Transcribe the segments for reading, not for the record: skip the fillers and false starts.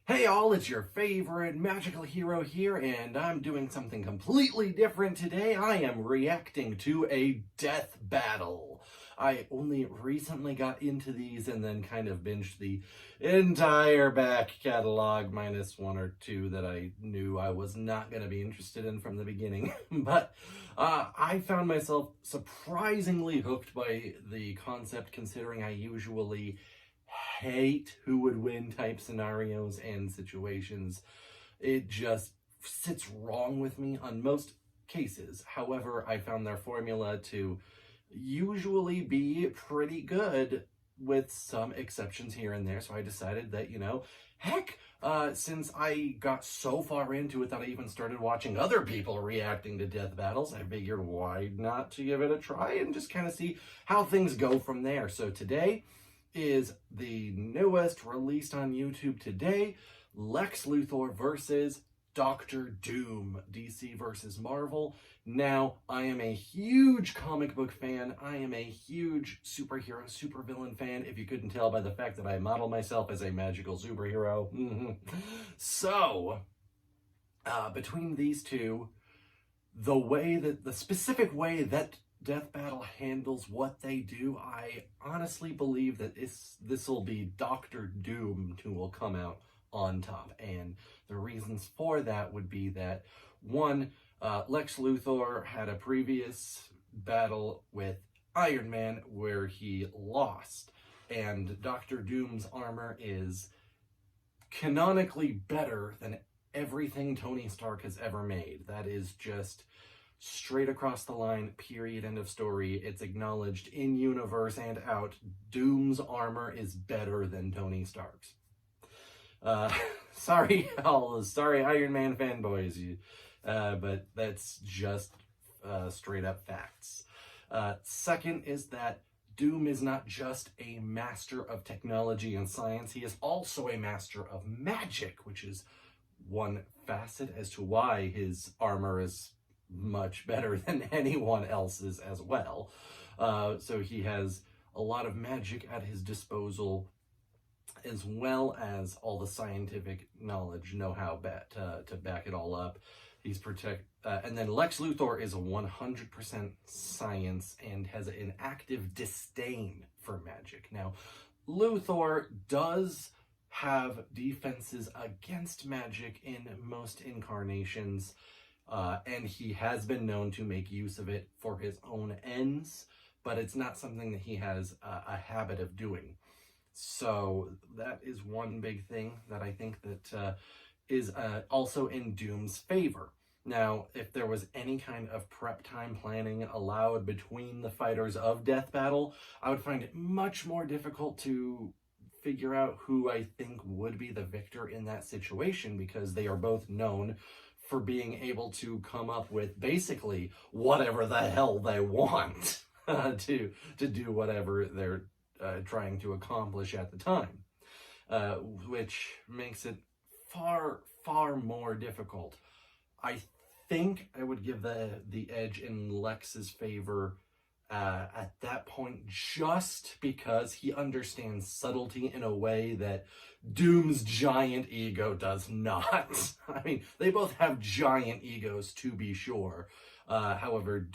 Hey all, it's your favorite magical hero here, and I'm doing something completely different today. I am reacting to a death battle. I only recently got into these and then kind of binged the entire back catalog, minus one or two that I knew I was not going to be interested in from the beginning. But I found myself surprisingly hooked by the concept, considering I usually hate who would win type scenarios and situations. It just sits wrong with me on most cases. However, I found their formula to usually be pretty good with some exceptions here and there. So I decided that, heck, since I got so far into it that I even started watching other people reacting to death battles, I figured why not to give it a try and just kind of see how things go from there. So today is the newest, released on YouTube today, Lex Luthor versus Doctor Doom, DC versus Marvel. Now, I am a huge comic book fan. I am a huge superhero, supervillain fan, if you couldn't tell by the fact that I model myself as a magical superhero. So, between these two, the specific way that Death Battle handles what they do, I honestly believe that this will be Doctor Doom who will come out on top. And the reasons for that would be that, one, Lex Luthor had a previous battle with Iron Man where he lost, and Doctor Doom's armor is canonically better than everything Tony Stark has ever made. That is just straight across the line, period, end of story. It's acknowledged in universe and out. Doom's armor is better than Tony Stark's. Sorry Iron Man fanboys, but that's just straight up facts. Second is that Doom is not just a master of technology and science, he is also a master of magic, which is one facet as to why his armor is much better than anyone else's as well. So he has a lot of magic at his disposal, as well as all the scientific knowledge, know-how to back it all up. And then Lex Luthor is 100% science and has an active disdain for magic. Now, Luthor does have defenses against magic in most incarnations, and he has been known to make use of it for his own ends, but it's not something that he has a habit of doing. So that is one big thing that I think that is also in Doom's favor. Now, if there was any kind of prep time planning allowed between the fighters of Death Battle, I would find it much more difficult to figure out who I think would be the victor in that situation, because they are both known for being able to come up with basically whatever the hell they want to do whatever they're trying to accomplish at the time, which makes it far more difficult. I think I would give the edge in Lex's favor at that point, just because he understands subtlety in a way that Doom's giant ego does not. I mean, they both have giant egos, to be sure. However,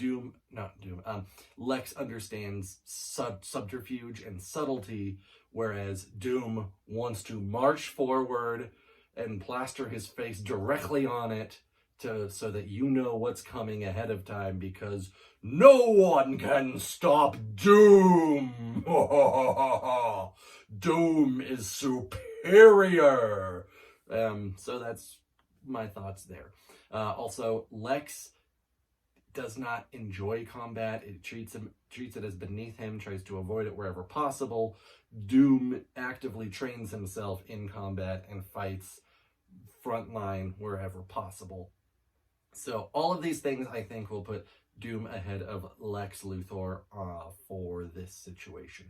Lex understands subterfuge and subtlety, whereas Doom wants to march forward and plaster his face directly on it so that you know what's coming ahead of time, because no one can stop Doom. Doom is superior. So that's my thoughts there. Also, Lex does not enjoy combat. It treats it as beneath him, tries to avoid it wherever possible. Doom actively trains himself in combat and fights frontline wherever possible. So all of these things, I think, will put Doom ahead of Lex Luthor for this situation.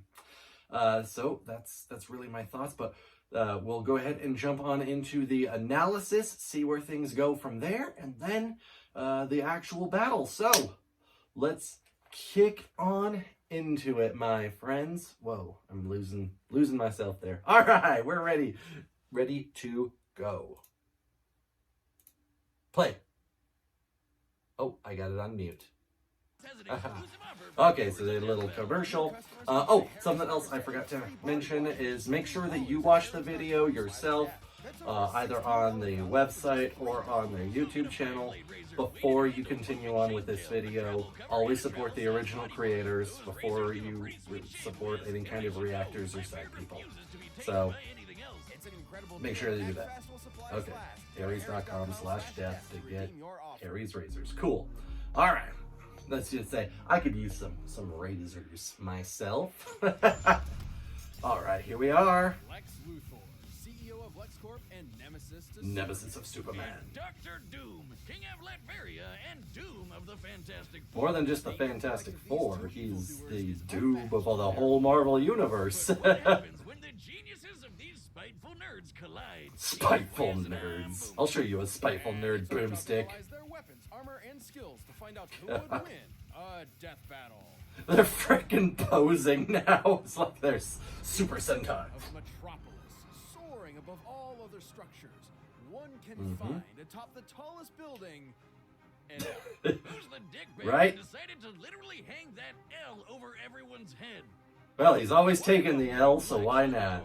So that's really my thoughts, but we'll go ahead and jump on into the analysis, see where things go from there, and then the actual battle. So let's kick on into it, my friends. Whoa, I'm losing myself there. All right, we're ready to Go. Play. Oh, I got it on mute. Okay, so a little commercial. Oh, something else I forgot to mention is make sure that you watch the video yourself, either on the website or on their YouTube channel, before you continue on with this video. Always support the original creators before you support any kind of reactors or side people. So, make sure to do that. Okay, Aries.com/death to get Aries razors. Cool. Alright. Let's just say I could use some razors myself. Alright, here we are. Lex Luthor, CEO of LexCorp and Nemesis of Superman. And Dr. Doom, King of Latveria and Doom of the Fantastic Four. More than just the Fantastic Four, he's the Doom of the whole Marvel Universe. What happens when the geniuses of these spiteful nerds collide? Spiteful nerds. I'll show you a spiteful nerd boomstick. Their weapons, armor, and skills to find out who would win a death battle. They're freaking posing now. It's like they're Super Sentai. Of Metropolis, soaring above all other structures, one can find atop the tallest building. And Who's the dickbag Right? who decided to literally hang that L over everyone's head? Well, he's always taken the L, so why not?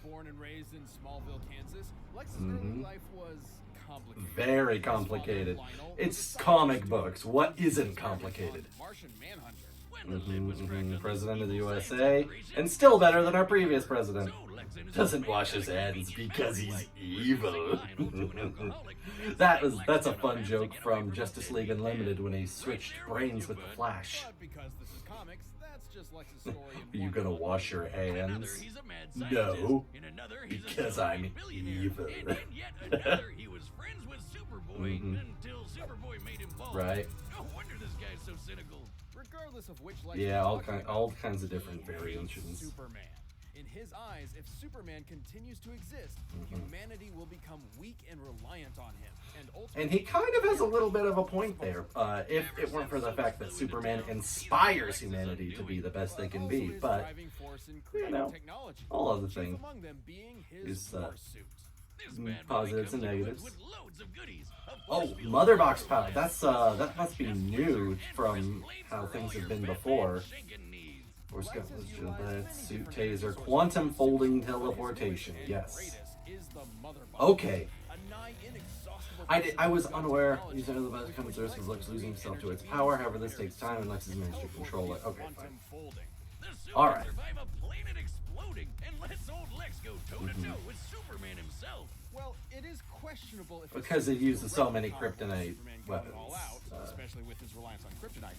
born and raised in Smallville, Kansas, Lex's early life was complicated. Very complicated. It's comic books. What isn't complicated? Martian Manhunter. President of the USA, and still better than our previous president. Doesn't wash his hands because he's evil. That's a fun joke from Justice League Unlimited when he switched brains with the Flash. But because this is comics, that's just Lex's story. Are you gonna wash your hands? No, because I'm evil. He was friends with Superboy until Superboy made him bald. Right. No wonder this guy's so cynical. Regardless of which Lex Yeah, you're talking all about, kinds of different he hates variations. Superman. In his eyes, if Superman continues to exist, humanity will become weak and reliant on him. And he kind of has a little bit of a point there. If it weren't for the fact that Superman inspires humanity to be the best they can be, but you know, all other thing is positives and negatives. Oh, Mother Box Power. That must be new from how things have been before. Force that suit taser, quantum folding teleportation. Yes. Okay. I was unaware. Using the best comes the risk of Lex losing himself to its power. However, this takes time, and Lex has managed to control it. Okay, fine. All right. Well, it is questionable if Because it uses so many kryptonite weapons. especially with his reliance on kryptonite.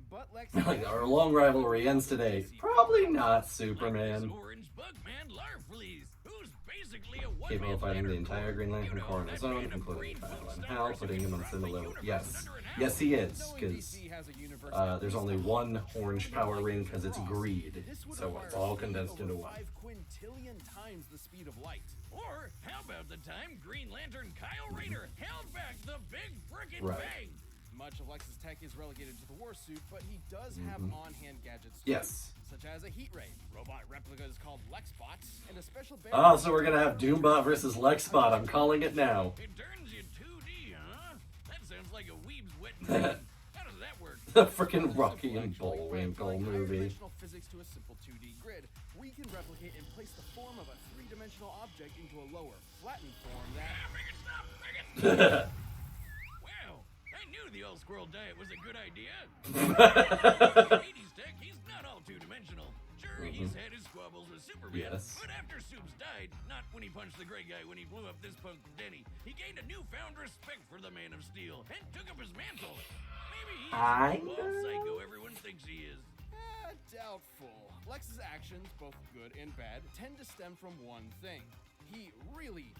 But Lex Like our long rivalry ends today. Probably not Superman. Capable of fighting the entire Green Lantern Corps on his own, including Kyle and Hal, putting him on similar level. Yes. Yes, he is, because there's only one orange power ring because it's greed. So it's all condensed into one. 5 quintillion times the speed of light. Or how about the time Green Lantern Kyle Rayner held back the big frickin' Right. bang? Much of Lex's tech is relegated to the war suit, but he does have on-hand gadgets too, Yes. such as a heat ray, robot replicas called Lexbots, and a special Oh, so we're gonna have Doombot versus Lexbot. I'm calling it now. It turns you 2D, huh? That sounds like a weeb's wet dream. How does that work? The freaking Rocky and Bullwinkle movie. Dimensional physics to a simple 2D grid, we can replicate and place the form of a 3-dimensional object into a lower, flattened form that... Make it stop! Make it stop! Wow, I knew the old squirrel diet was a good idea. 80s tech, he's not all two-dimensional. Sure, he's had his squabbles with Superman. Yes. But after Supes died, not when he punched the gray guy when he blew up this punk Denny, he gained a newfound respect for the Man of Steel and took up his mantle. Maybe he's I the bald psycho everyone thinks he is. Doubtful. Lex's actions, both good and bad, tend to stem from one thing. He really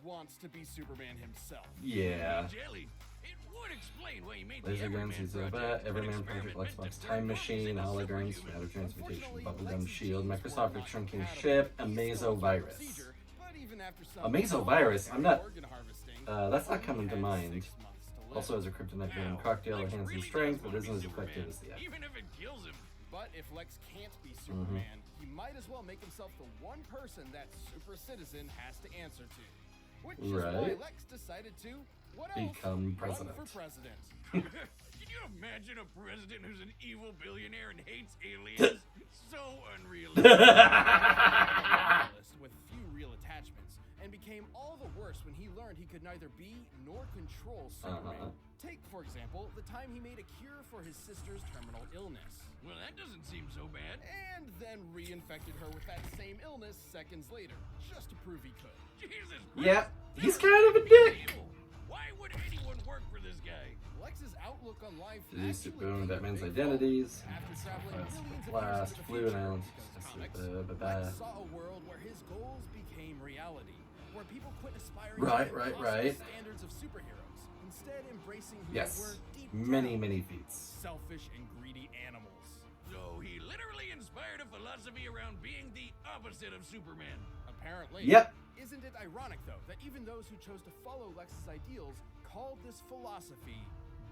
wants to be Superman himself. Yeah. Jelly. It would explain why he made the Laser guns, Everman he's a project, bat, an Everman experiment Project, meant Xbox to Time turn Machine, those into holograms, superhumans. matter transportation, Unfortunately, bubblegum Lex's shield, genes Microsoft were not shrinking compatible ship, with his Amazovirus. procedure, but even after some Amazovirus, I'm not, organ harvesting, that's not he coming to had mind. 6 months to live. Also has a kryptonite bearing cocktail, enhances strength, but isn't as effective as the other. Even if it kills him. But if Lex can't be Superman, he might as well make himself the one person that Super Citizen has to answer to. which is why Right. Lex decided to, what else? Become Run president. for president. Can you imagine a president who's an evil billionaire and hates aliens? So unrealistic. With few real attachments, and became all the worse when he learned he could neither be nor control Superman. Take, for example, the time he made a cure for his sister's terminal illness. Well, that doesn't seem so bad. And then reinfected her with that same illness seconds later, just to prove he could. Jesus Yep, Christ. he's kind of a dick. Why would anyone work for this guy? Lex's outlook on life He used to actually ruin played a Batman's big identities. role. After traveling millions of Blast, years into the flew future, announced. because comics, Bye. Lex saw a world where his goals became reality, where people quit aspiring Right, to right, impossible right. standards of superheroes, instead embracing who Yes, they were deep many, down, many feats. selfish and greedy animals. So he literally inspired a philosophy around being the opposite of Superman. Apparently. Yep. Isn't it ironic, though, that even those who chose to follow Lex's ideals called this philosophy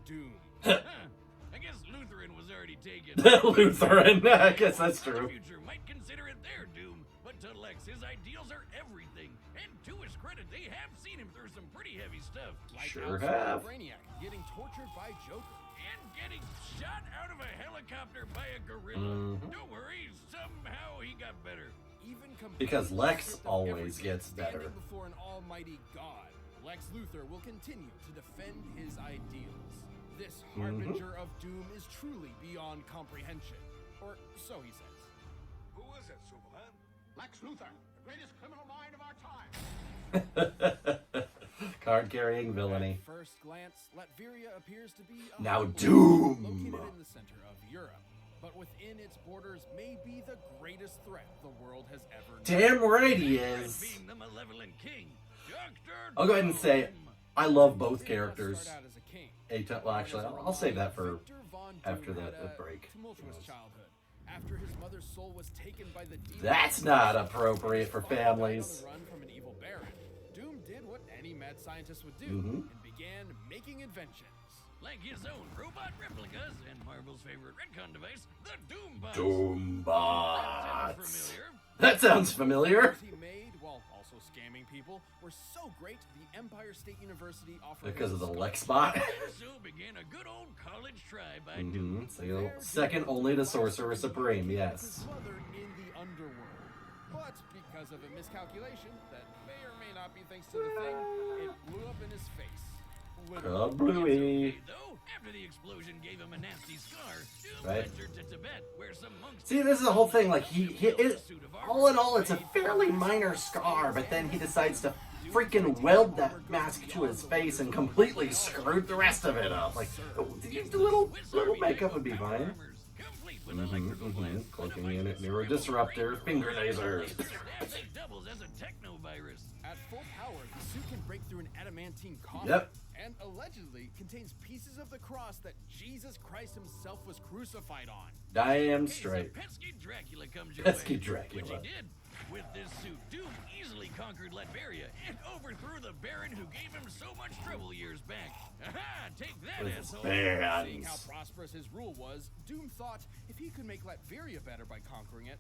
doom? I guess Lutheran was already taken. Lutheran, I guess that's The true. future might consider it their doom, but to Lex, his ideals are everything. And to his credit, they have seen him through some pretty heavy stuff. Like Sure Alfred have. Brainiac getting tortured by Joker. And getting shot out of a helicopter by a gorilla. Mhm. Don't worry, somehow he got better. Even Because completely Lex stripped of always everything, gets standing better. before an almighty God, Lex Luthor will continue to defend his ideals. This harbinger of doom is truly beyond comprehension. Or so he says. Who is it, Superman? Lex Luthor, the greatest criminal mind of our time. Card-carrying villainy. At first glance, Latveria appears to be a Now humble Doom! located in the center of Europe, but within its borders may be the greatest threat the world has ever known. Damn right he And is. being the malevolent king, Dr. I'll go ahead and say Doom. I love both Did not characters. start out as a king. Well, actually, I'll save that for Victor Von after Doom that had a break. tumultuous childhood. After his mother's soul was taken by the demon, That's not appropriate for his father died families. on the run from an evil baron. Doom did what any mad scientist would do Mhm. and began making inventions. Like his own robot replicas and Marvel's favorite retcon device, the Doombots. Doombots. Familiar? That sounds familiar. He made, while also scamming people, were so great the Empire State University offered Because him of the a Lex bot. And so began a good old college try by Doom. Second only to Sorcerer Supreme, his yes. mother in the underworld. But because of a miscalculation that may or may not be thanks to the thing, it blew up in his face. Literally. Kablooey. Okay, though, after the explosion gave him a nasty scar, Doom Right. ventured to Tibet, where some monks... See, this is the whole thing. Like, all in all, it's a fairly minor scar, but then he decides to freaking weld that mask to his face and completely screwed the rest of it up. Like, just a little makeup would be fine. Complete with electrical blast. Cloaking unit, mirror disruptor, finger lasers. It doubles as a techno-virus. At full power, the suit can break through an adamantine coffin. Yep. And allegedly contains pieces of the cross that Jesus Christ himself was crucified on. Damn Case of straight. Pesky Dracula comes your Pesky way. Dracula. Which he did. With this suit, Doom easily conquered Latveria and overthrew the Baron who gave him so much trouble years back. Aha! Take that, With his asshole! bare Seeing how hands. prosperous his rule was, Doom thought if he could make Latveria better by conquering it,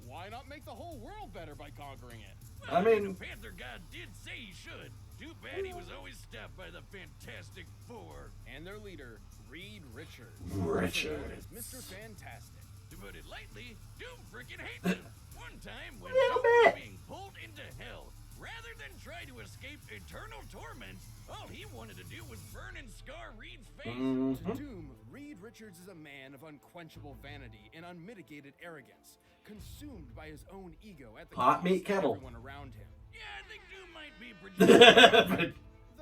why not make the whole world better by conquering it? Well, I mean- the Panther God did say he should. Too bad he was always stopped by the Fantastic Four. And their leader, Reed Richards. Richards. Also known as Mr. Fantastic. To put it lightly, Doom freaking hates him. One time when Little Doom was bit. being pulled into hell, rather than try to escape eternal torment, all he wanted to do was burn and scar Reed's face. To Doom, Reed Richards is a man of unquenchable vanity and unmitigated arrogance, consumed by his own ego at the Hot cost meat of kettle. everyone around him. Yeah, I think Doom might be projecting. But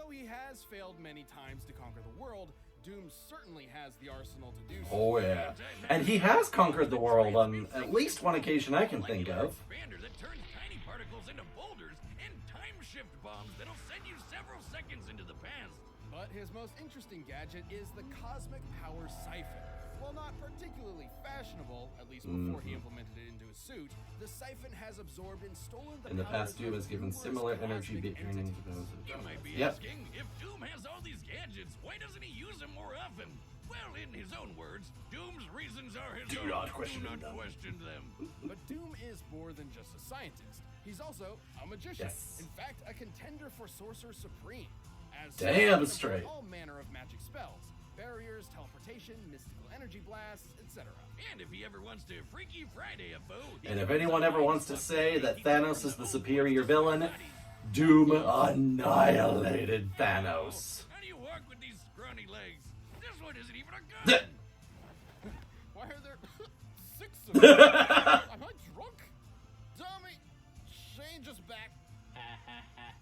Though he has failed many times to conquer the world, Doom certainly has the arsenal to do so. oh yeah, and he has conquered the world on at least one occasion I can think of. Expander that turns tiny particles into boulders and time shift bombs that'll send you several seconds into the past. But his most interesting gadget is the Cosmic Power Siphon. While not particularly fashionable, at least before he implemented it into his suit, the siphon has absorbed and stolen the In the powers past, Doom of has given numerous similar energy cosmic beat training entities. You might be Yep. asking, if Doom has all these gadgets, why doesn't he use them more often? Well, in his own words, Doom's reasons are his Do own. not question Do not them. question them. But Doom is more than just a scientist. He's also a magician. Yes. In fact, a contender for Sorcerer Supreme. As Damn such, straight. all manner of magic spells, barriers, teleportation, mystical energy blasts, etc. And if he ever wants to Freaky Friday a foe, he And if can anyone ever wants to say that Thanos is the He superior can- villain, Doom annihilated Thanos. How do you walk with these scrawny legs? This one isn't even a gun. Why are there 6 of them? Am I drunk? Dummy, change us back.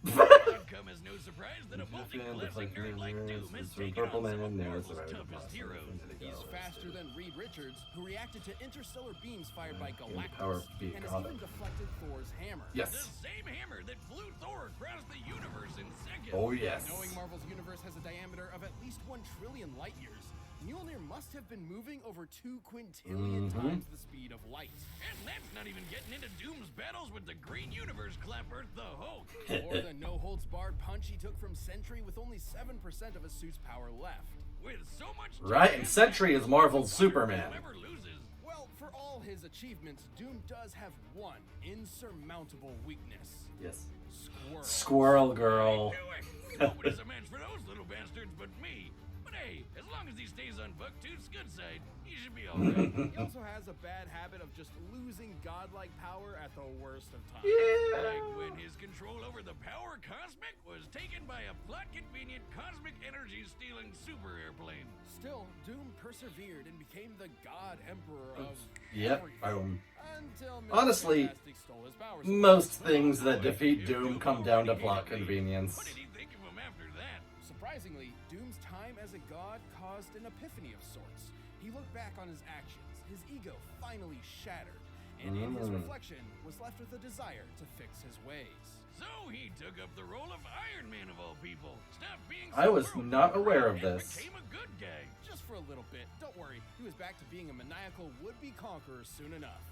It should come as no surprise that a multi classic nerd like Doom has taken Purple on some of Man, Marvel's toughest heroes. He's faster than Reed Richards, who reacted to interstellar beams fired by the Galactus, power of being and has caught even up. deflected Thor's hammer. The Yes. same hammer that flew Thor across the universe in seconds. Oh yes. Knowing Marvel's universe has a diameter of at least 1 trillion light years, Mjolnir must have been moving over 2 quintillion times the speed of light. And that's not even getting into Doom's battles with the Green Universe Clapper, the Hulk. Or the no-holds-barred punch he took from Sentry with only 7% of his suit's power left. With so much Right, time, and Sentry is Marvel's Superman. Whoever loses. Well, for all his achievements, Doom does have one insurmountable weakness. Yes. Squirrel. Squirrel Girl. Do it. Nobody's a match for those little bastards but me. But hey, as long as he stays on Bucktooth's good side, he should be alright. He also has a bad habit of just losing godlike power at the worst of times. Yeah. Like when his control over the power cosmic was taken by a plot-convenient cosmic energy-stealing super airplane. Still, Doom persevered and became the God Emperor of Yep. everything. Until Mr. Honestly, Fantastic stole his powers most away. things that defeat Doom come down to plot convenience. What did he think of him after that? Surprisingly, Doom's time as a god caused an epiphany of sorts. He looked back on his actions, his ego finally shattered, and in his reflection was left with a desire to fix his ways. So he took up the role of Iron Man of all people. Stopped being I so was world not aware of and this. became a good guy. Just for a little bit, don't worry, he was back to being a maniacal would-be conqueror soon enough.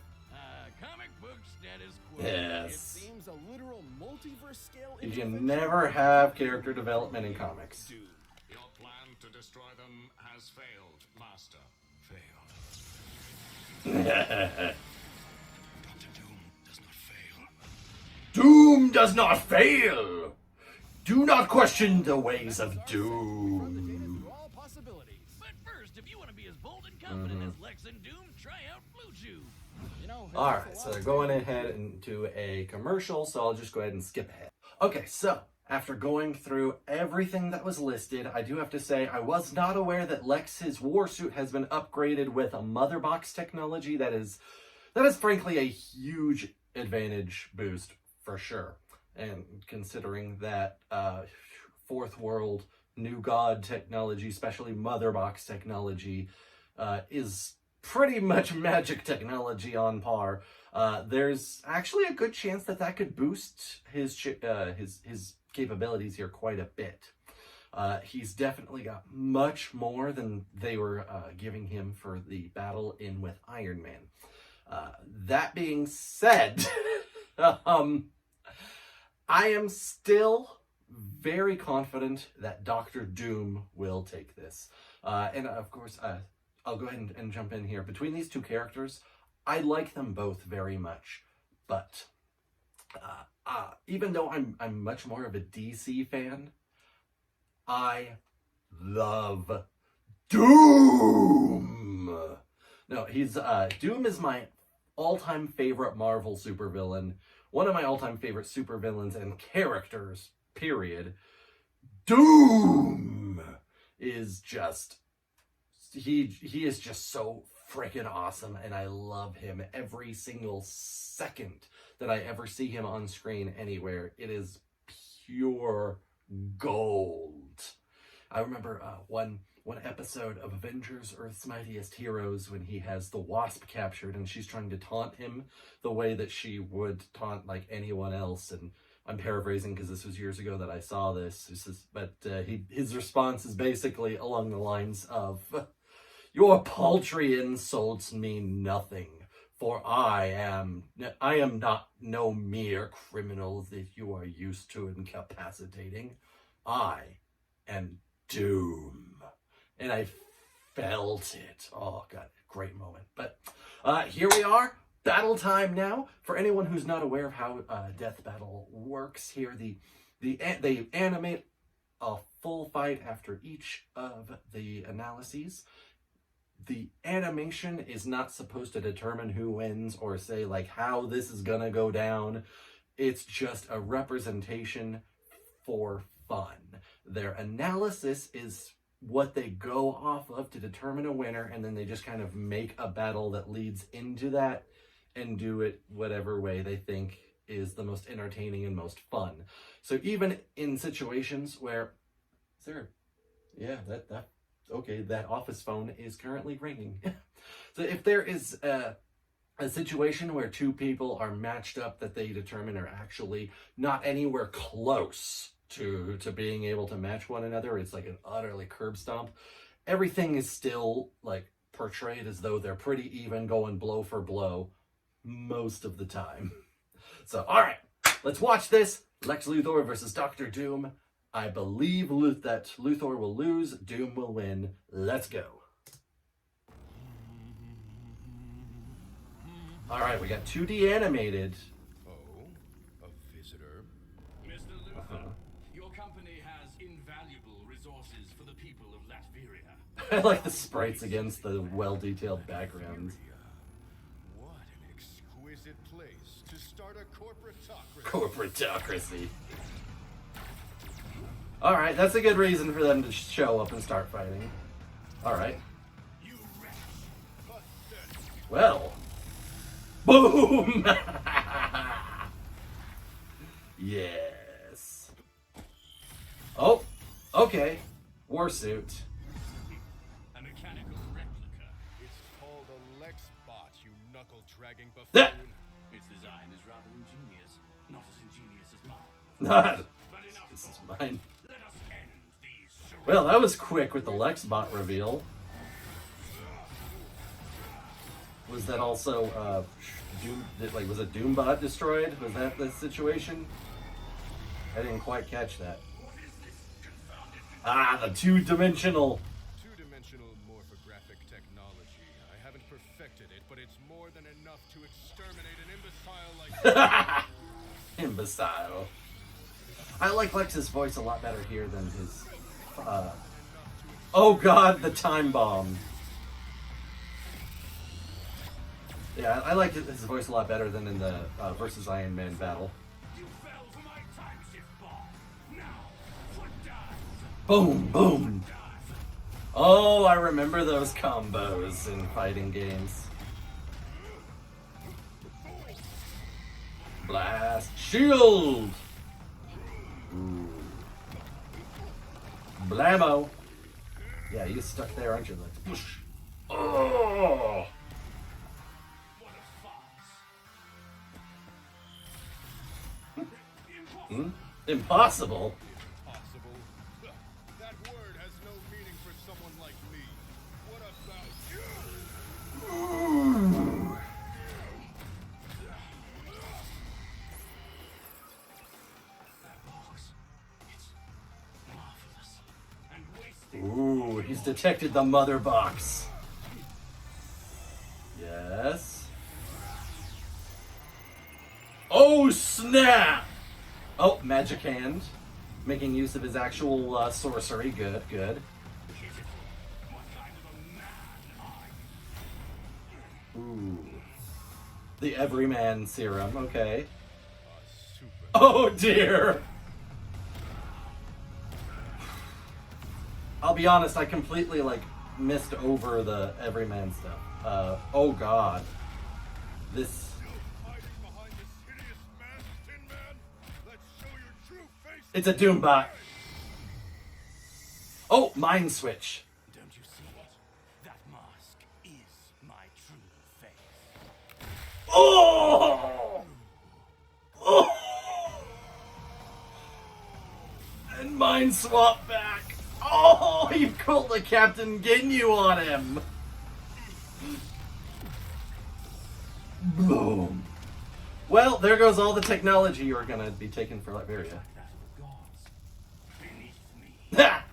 Comic book status quo. It Yes. seems a literal multiverse-scale You intervention can never have character development in comics. Doom, your plan to destroy them has failed, Master. Failed. Dr. Doom does not fail. Doom does not fail! Do not question the ways of Run the data Doom. through all possibilities. But first, if you want to be as bold and confident as Lex and Doom, try out Blue Chew. You know, his Alright, awful so lot they're of going ahead into a commercial, so I'll just go ahead and skip ahead. Okay, so after going through everything that was listed, I do have to say I was not aware that Lex's war suit has been upgraded with a mother box technology that is frankly a huge advantage boost for sure. And considering that fourth world new god technology, especially mother box technology, is pretty much magic technology on par, there's actually a good chance that that could boost his capabilities here quite a bit. He's definitely got much more than they were giving him for the battle in with Iron Man. That being said, I am still very confident that Dr. Doom will take this. And of course, I'll go ahead and jump in here. Between these two characters, I like them both very much. But even though I'm much more of a DC fan, I love Doom! No, Doom is my all-time favorite Marvel supervillain. One of my all-time favorite supervillains and characters, period. Doom is just... He is just so freaking awesome, and I love him every single second that I ever see him on screen anywhere. It is pure gold. I remember one episode of Avengers Earth's Mightiest Heroes when he has the Wasp captured and she's trying to taunt him the way that she would taunt like anyone else. And I'm paraphrasing because this was years ago that I saw this. But his response is basically along the lines of, "Your paltry insults mean nothing, for I am not no mere criminal that you are used to incapacitating. I am Doom." And I felt it. Oh, God, great moment. But here we are, battle time now. For anyone who's not aware of how Death Battle works here, they animate a full fight after each of the analyses. The animation is not supposed to determine who wins or say like how this is gonna go down. It's just a representation for fun. Their analysis is what they go off of to determine a winner, and then they just kind of make a battle that leads into that and do it whatever way they think is the most entertaining and most fun. So even in situations where, that office phone is currently ringing. So if there is a situation where two people are matched up that they determine are actually not anywhere close to being able to match one another, it's like an utterly curb stomp, everything is still like portrayed as though they're pretty even, going blow for blow most of the time. So, all right, let's watch this. Lex Luthor versus Dr. Doom. I believe that Luthor will lose, Doom will win. Let's go. All right, we got 2D animated. Oh, a visitor. Mr. Luthor, your company has invaluable resources for the people of Latveria. I like the sprites against the well-detailed backgrounds. What an exquisite place to start a corporatocracy. Corporatocracy. All right, that's a good reason for them to show up and start fighting. All right. You wretch. Well. Boom! Yes. Oh, okay. Warsuit. A mechanical replica. It's called a Lex bot, you knuckle-dragging Ah! buffoon. Its design is rather ingenious. Not as ingenious as mine. But enough This is talk. mine. Let us end these charades. Well, that was quick with the Lex bot reveal. Was that also Doom? Was a Doombot destroyed? Was that the situation? I didn't quite catch that. Ah, the two-dimensional. Two-dimensional morphographic technology. I haven't perfected it, but it's more than enough to exterminate an imbecile like you. Imbecile. I like Lex's voice a lot better here than his. Oh God, the time bomb. Yeah, I liked his voice a lot better than in the versus Iron Man battle. You fell for my time shift ball. Now, what dies? Boom, boom. Oh, I remember those combos in fighting games. Blast shield. Ooh. Blammo. Yeah, you stuck there, aren't you? Like, whoosh. Oh. What a farce. Impossible. Possible. That word has no meaning for someone like me. What about you? That box. It's marvelous. And wasting. Ooh, he's detected the mother box. Yes. Oh, snap! Oh, magic hand. Making use of his actual sorcery. Good, good. What kind of a man are you? Ooh. The everyman serum, okay. Super. Oh, dear! I'll be honest, I completely, missed over the everyman stuff. Oh, God. This... Hiding behind this hideous mask, Tin Man. Let's show your true face. It's a Doombot. Oh, mind switch. Don't you see it? That mask is my true face. Oh! Oh! And mind swap back. Oh, you pulled the Captain Ginyu on him. Boom. Well, there goes all the technology you're gonna be taking for Latveria. That of the gods beneath me. Ha!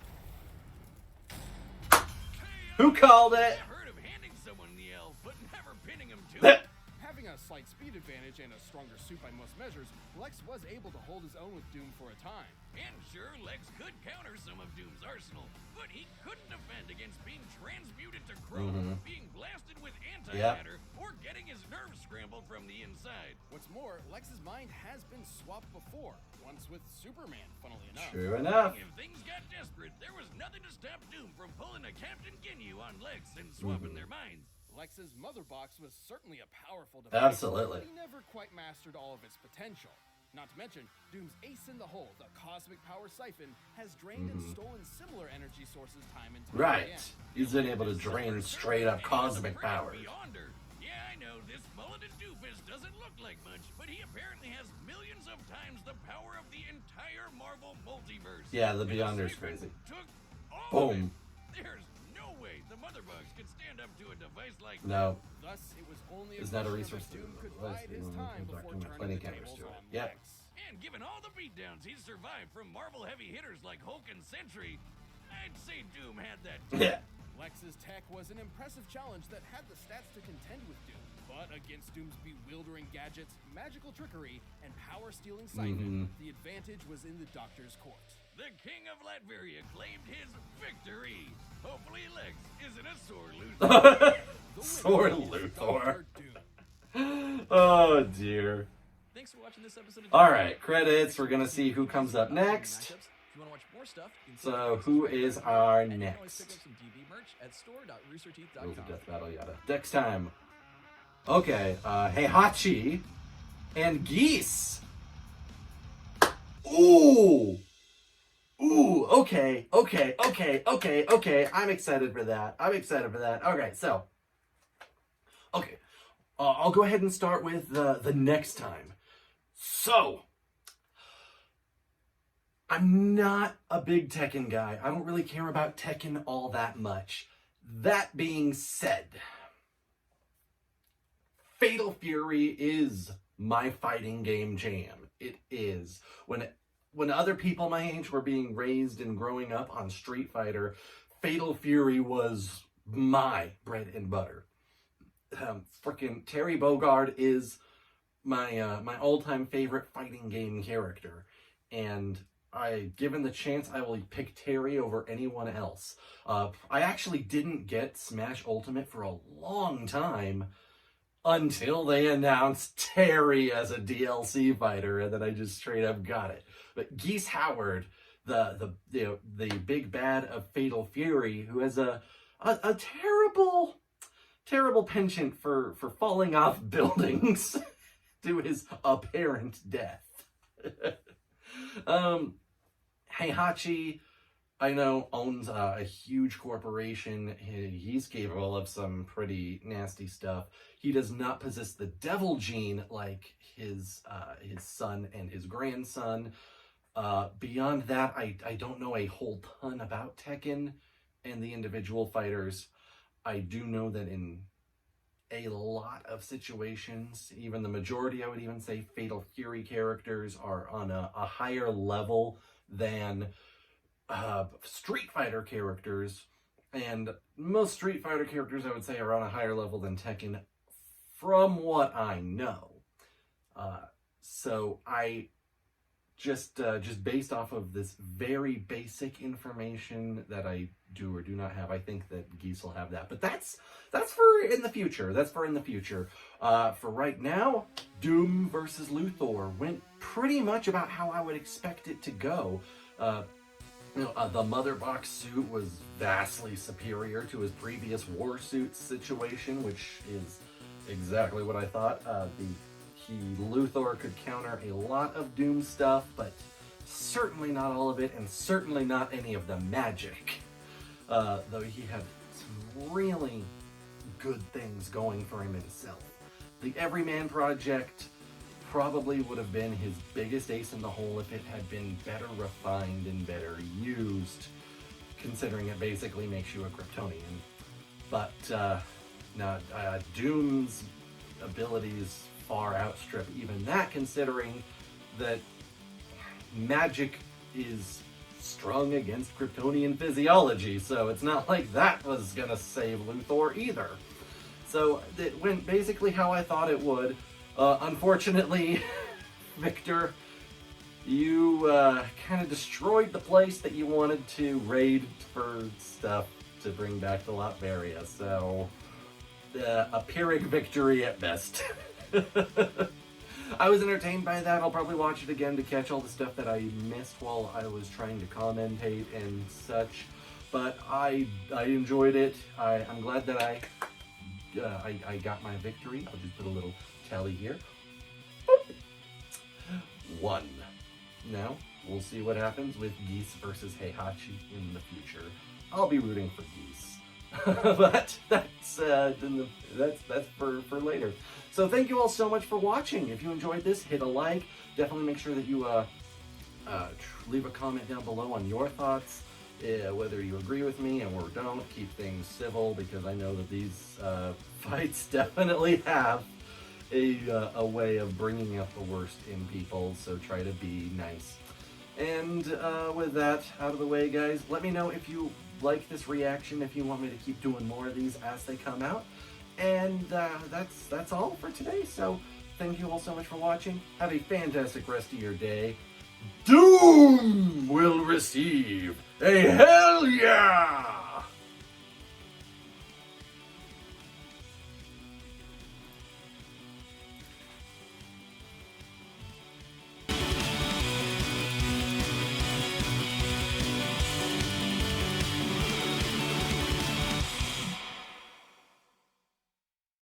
Who called it? I've heard of handing someone the L, but never pinning him to it. Having a slight speed advantage and a stronger suit by most measures, Lex was able to hold his own with Doom for a time. And sure, Lex could counter some of Doom's arsenal, but he couldn't defend against being transmuted to chrome, being blasted with antimatter, or getting his nerves scrambled from the inside. What's more, Lex's mind has been swapped before, once with Superman, funnily enough. True enough. If things got desperate, there was nothing to stop Doom from pulling a Captain Ginyu on Lex and swapping their minds. Lex's mother box was certainly a powerful device, Absolutely. but he never quite mastered all of its potential. Not to mention, Doom's ace in the hole, the cosmic power siphon, has drained and stolen similar energy sources time and time Right. again. He's been able to drain straight up cosmic power. Beyonder. Yeah, I know this mulleted doofus doesn't look like much, but he apparently has millions of times the power of the entire Marvel multiverse. Yeah, the And Beyonder's Siphon crazy. Took all Boom. of it. There's no way the Mother Bugs could stand up to a device like No. Thus, it was only Is not a question of resource if Doom to could it. bide his time before turning Plenty the counters tables to it. on Yep. Lex. And given all the beatdowns he's survived from Marvel heavy hitters like Hulk and Sentry, I'd say Doom had that too. Yeah. Lex's tech was an impressive challenge that had the stats to contend with Doom. But against Doom's bewildering gadgets, magical trickery, and power-stealing siphon, the advantage was in the Doctor's court. The King of Latveria claimed his victory. Hopefully Lex isn't a sore loser. Sore The winner is Luthor. Dr. Doom. Oh dear. Thanks for watching this episode of All right, credits. We're gonna see who comes up next. If you want to watch more stuff, you can So, who is our and you can always next? pick up some DB merch at Rules of store.roosterteeth.com. Death Battle, yada. Next time. Okay, Heihachi and Geese. Ooh! Ooh, okay. I'm excited for that. Okay, so. Okay. I'll go ahead and start with the next time. So. I'm not a big Tekken guy. I don't really care about Tekken all that much. That being said, Fatal Fury is my fighting game jam. It is. When other people my age were being raised and growing up on Street Fighter, Fatal Fury was my bread and butter. Freaking Terry Bogard is my all-time favorite fighting game character, and given the chance, I will pick Terry over anyone else. I actually didn't get Smash Ultimate for a long time until they announced Terry as a DLC fighter, and then I just straight up got it. But Geese Howard, the big bad of Fatal Fury, who has a terrible penchant for falling off buildings to his apparent death. Heihachi, I know, owns a huge corporation. He's capable of some pretty nasty stuff. He does not possess the devil gene like his son and his grandson. Beyond that, I don't know a whole ton about Tekken and the individual fighters. I do know that in a lot of situations, even the majority, I would even say, Fatal Fury characters are on a higher level than Street Fighter characters, and most Street Fighter characters, I would say, are on a higher level than Tekken, from what I know. So I just based off of this very basic information that I do or do not have, I think that Geese will have that. But that's for in the future. For right now, Doom versus Luthor went pretty much about how I would expect it to go. The Mother Box suit was vastly superior to his previous war suit situation, which is exactly what I thought. Luthor could counter a lot of Doom stuff, but certainly not all of it, and certainly not any of the magic. Though he had some really good things going for him himself. The Everyman Project probably would have been his biggest ace in the hole if it had been better refined and better used, considering it basically makes you a Kryptonian. But Doom's abilities far outstrip even that, considering that magic is strung against Kryptonian physiology, so it's not like that was gonna save Luthor either. So it went basically how I thought it would. Unfortunately, Victor, you kind of destroyed the place that you wanted to raid for stuff to bring back to Latveria, so a Pyrrhic victory at best. I was entertained by that. I'll probably watch it again to catch all the stuff that I missed while I was trying to commentate and such. But I enjoyed it. I'm glad that I got my victory. I'll just put a little tally here. Boop. 1. Now, we'll see what happens with Geese versus Heihachi in the future. I'll be rooting for Geese. But that's for later. So thank you all so much for watching. If you enjoyed this, hit a like. Definitely make sure that you leave a comment down below on your thoughts, whether you agree with me or don't. Keep things civil, because I know that these fights definitely have a way of bringing out the worst in people, so try to be nice. And with that out of the way, guys, let me know if you like this reaction, if you want me to keep doing more of these as they come out. And that's all for today. So thank you all so much for watching. Have a fantastic rest of your day. Doom will receive a hell yeah!